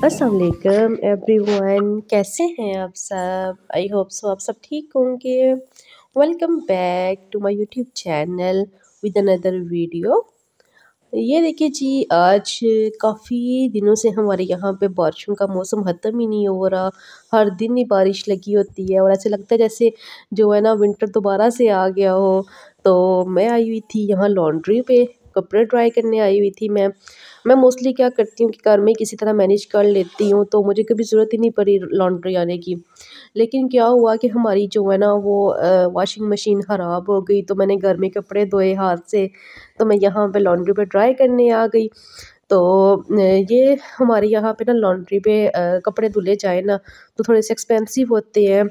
अस्सलाम वालेकुम एवरीवन, कैसे हैं आप सब? आई होप सो आप सब ठीक होंगे। Welcome back to my YouTube channel with another video. ये देखिए जी, आज काफ़ी दिनों से हमारे यहाँ पे बारिशों का मौसम ख़त्म ही नहीं हो रहा। हर दिन ही बारिश लगी होती है और ऐसे लगता है जैसे जो है ना विंटर दोबारा से आ गया हो। तो मैं आई हुई थी यहाँ लॉन्ड्री पे, कपड़े ड्राई करने आई हुई थी मैं मोस्टली क्या करती हूँ कि घर में किसी तरह मैनेज कर लेती हूँ, तो मुझे कभी ज़रूरत ही नहीं पड़ी लॉन्ड्री आने की। लेकिन क्या हुआ कि हमारी जो है ना वो वॉशिंग मशीन ख़राब हो गई, तो मैंने घर में कपड़े धोए हाथ से, तो मैं यहाँ पे लॉन्ड्री पे ड्राई करने आ गई। तो ये हमारे यहाँ पे ना लॉन्ड्री पे कपड़े धुले जाए ना तो थोड़े से एक्सपेंसिव होते हैं।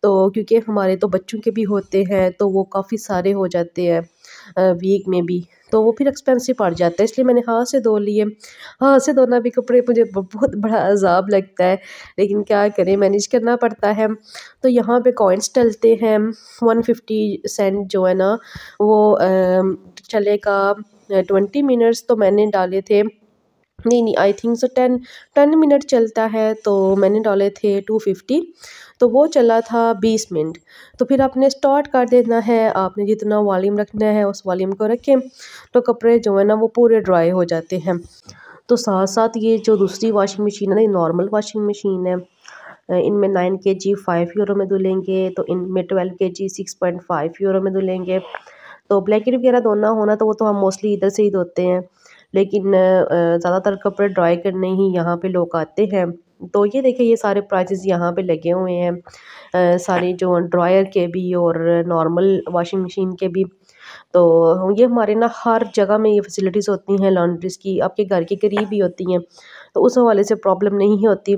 तो क्योंकि हमारे तो बच्चों के भी होते हैं, तो वो काफ़ी सारे हो जाते हैं वीक में भी, तो वो फिर एक्सपेंसिव पड़ जाता है, इसलिए मैंने हाथ से धो लिए। हाथ से धोना भी कपड़े मुझे बहुत बड़ा अजाब लगता है, लेकिन क्या करें, मैनेज करना पड़ता है। तो यहाँ पे कॉइन्स डलते हैं 150 सेंट जो है ना वो चलेगा 20 मिनट्स, तो मैंने डाले थे, नहीं नहीं, आई थिंक सो 10 10 मिनट चलता है, तो मैंने डाले थे 250, तो वो चला था 20 मिनट। तो फिर आपने स्टार्ट कर देना है, आपने जितना वॉल्यूम रखना है उस वॉल्यूम को रखें, तो कपड़े जो है ना वो पूरे ड्राई हो जाते हैं। तो साथ साथ ये जो दूसरी वॉशिंग मशीन है ना, ये नॉर्मल वॉशिंग मशीन है। इनमें 9 kg 5 यूरो में धुलेंगे, तो इनमें 12 kg 6.5 यूरो में धुलेंगे। तो ब्लैंकेट वगैरह धोना होना तो वो तो हम मोस्टली इधर से ही धोते हैं, लेकिन ज़्यादातर कपड़े ड्राई करने ही यहाँ पे लोग आते हैं। तो ये देखिए, ये सारे प्राइसेस यहाँ पे लगे हुए हैं, सारे जो ड्रायर के भी और नॉर्मल वॉशिंग मशीन के भी। तो ये हमारे ना हर जगह में ये फैसिलिटीज़ होती हैं लॉन्ड्रीज़ की, आपके घर के करीब ही होती हैं, तो उस हवाले से प्रॉब्लम नहीं होती।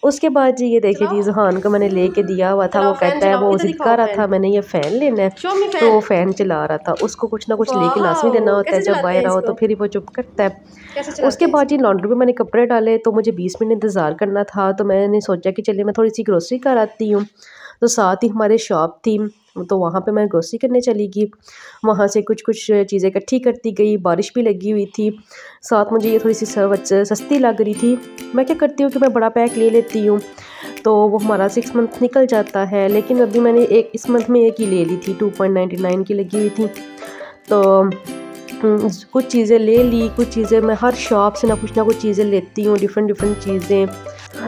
उसके बाद जी ये देखिए जी, ज़हान को मैंने लेके दिया हुआ था, वो कहता है, वो ज़िद कर रहा था मैंने ये फ़ैन लेना है, तो वो फ़ैन चला रहा था। उसको कुछ ना कुछ लेके लाज़मी देना होता है, जब बाहर आओ तो फिर ही वो चुप करता है। उसके बाद जी लॉन्ड्री में मैंने कपड़े डाले, तो मुझे 20 मिनट इंतज़ार करना था, तो मैंने सोचा कि चलिए मैं थोड़ी सी ग्रोसरी कर आती हूँ। तो साथ ही हमारे शॉप थी, तो वहाँ पे मैं ग्रोसरी करने चली गई। वहाँ से कुछ कुछ चीज़ें इकट्ठी करती गई, बारिश भी लगी हुई थी, साथ मुझे ये थोड़ी सी सस्ती लग रही थी। मैं क्या करती हूँ कि मैं बड़ा पैक ले लेती हूँ, तो वो हमारा 6 मंथ निकल जाता है। लेकिन अभी मैंने एक इस मंथ में एक ही ले ली थी, 2.99 की लगी हुई थी। तो कुछ चीज़ें ले ली, कुछ चीज़ें मैं हर शॉप से ना कुछ चीज़ें लेती हूँ, डिफरेंट डिफरेंट चीज़ें।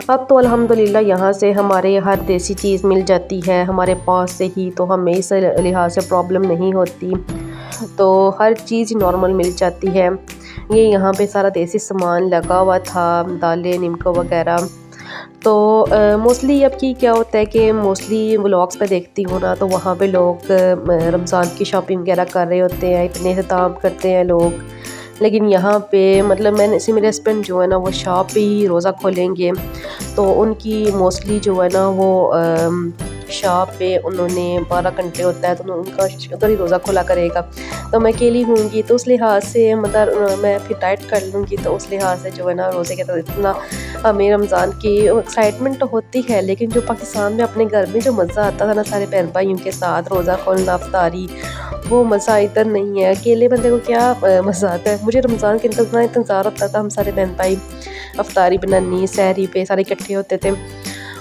अब तो अल्हम्दुलिल्लाह यहाँ से हमारे हर देसी चीज़ मिल जाती है हमारे पास से ही, तो हमें इस लिहाज से प्रॉब्लम नहीं होती, तो हर चीज़ नॉर्मल मिल जाती है। ये यहाँ पे सारा देसी सामान लगा हुआ था, दालें निमको वगैरह। तो मोस्टली अब की क्या होता है कि मोस्टली व्लॉग्स पे देखती हूँ ना, तो वहाँ पे लोग रमज़ान की शॉपिंग वगैरह कर रहे होते हैं, इतने एहतमाम करते हैं लोग। लेकिन यहाँ पे मतलब मैंने से मेरे हस्बैंड जो है ना वो शॉप पे ही रोज़ा खोलेंगे, तो उनकी मोस्टली जो है ना वो शॉप पे उन्होंने 12 घंटे होता है, तो उनका उधर ही रोज़ा खोला करेगा। तो मैं अकेली होंगी, तो उस लिहाज से मतलब मैं फिर डाइट कर लूँगी, तो उस लिहाज से जो है ना रोज़े के तो इतना हमें रमज़ान की एक्साइटमेंट तो होती है, लेकिन जो पाकिस्तान में अपने घर में जो मज़ा आता था ना सारे बहन भाइयों के साथ रोज़ा खोलना, अफ्तारी, वो मज़ा इधर नहीं है। अकेले बंदे को क्या मज़ा आता है। मुझे रमज़ान के इतना इंतज़ार होता था, हम सारे बहन भाई अफ्तारी बनानी, सहरी पे सारे इकट्ठे होते थे।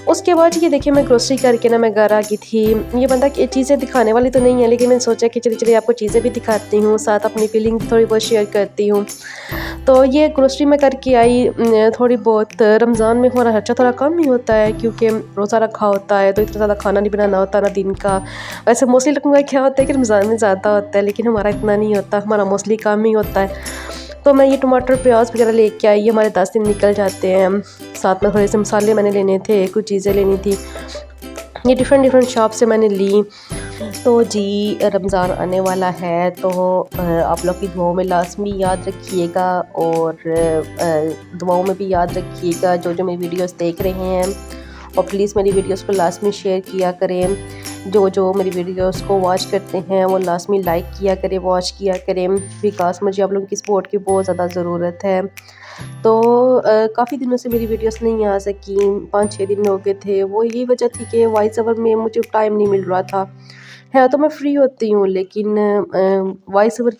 उसके बाद ये देखिए, मैं ग्रोसरी करके ना मैं घर आ गई थी। ये बंदा कि चीज़ें दिखाने वाली तो नहीं है, लेकिन मैंने सोचा कि चलिए चलिए आपको चीज़ें भी दिखाती हूँ, साथ अपनी फीलिंग थोड़ी बहुत शेयर करती हूँ। तो ये ग्रोसरी में करके आई थोड़ी बहुत। रमज़ान में हमारा खर्चा थोड़ा कम ही होता है, क्योंकि रोज़ा रखा होता है, तो इतना ज़्यादा खाना नहीं बनाना होता ना दिन का। वैसे मोस्टली लोगों का क्या होता है कि रमज़ान में ज़्यादा होता है, लेकिन हमारा इतना नहीं होता, हमारा मोस्टली कम ही होता है। तो मैं ये टमाटर प्याज वगैरह लेके आई, ये हमारे 10 दिन निकल जाते हैं। साथ में थोड़े से मसाले मैंने लेने थे, कुछ चीज़ें लेनी थी, ये डिफरेंट डिफरेंट शॉप से मैंने ली। तो जी रमज़ान आने वाला है, तो आप लोग की दुआओं में लाज़मी याद रखिएगा, और दुआओं में भी याद रखिएगा जो जो मेरी वीडियोस देख रहे हैं, और प्लीज़ मेरी वीडियोस को लाज़मी शेयर किया करें। जो जो मेरी वीडियोस को वॉच करते हैं वो लाज़मी लाइक किया करें, वॉच किया करें, बिकॉज मुझे आप लोगों की सपोर्ट की बहुत ज़्यादा ज़रूरत है। तो काफ़ी दिनों से मेरी वीडियोस नहीं आ सकी, 5-6 दिन हो गए थे। वो यही वजह थी कि वॉइस ओवर में मुझे टाइम नहीं मिल रहा था। है तो मैं फ्री होती हूँ, लेकिन वॉइस ओवर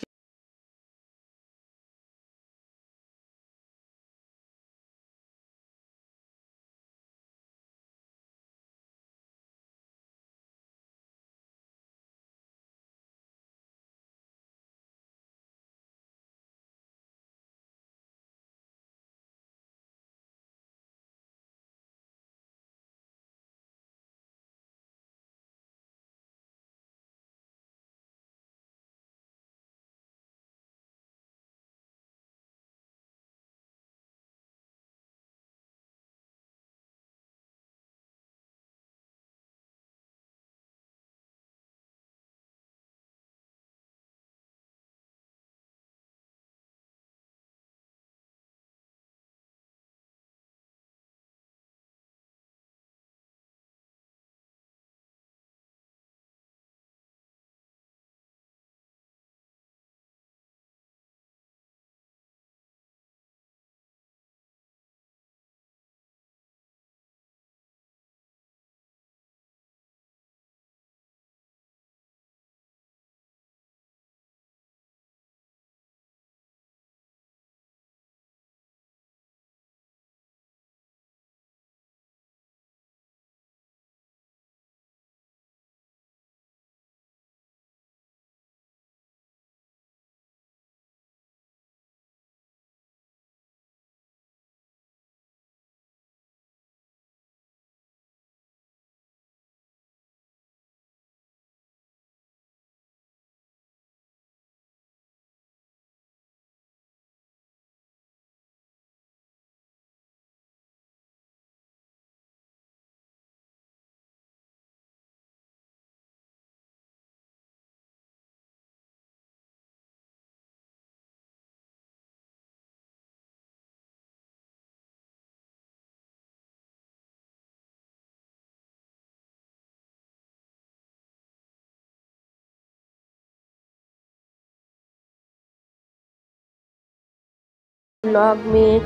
ब्लॉग में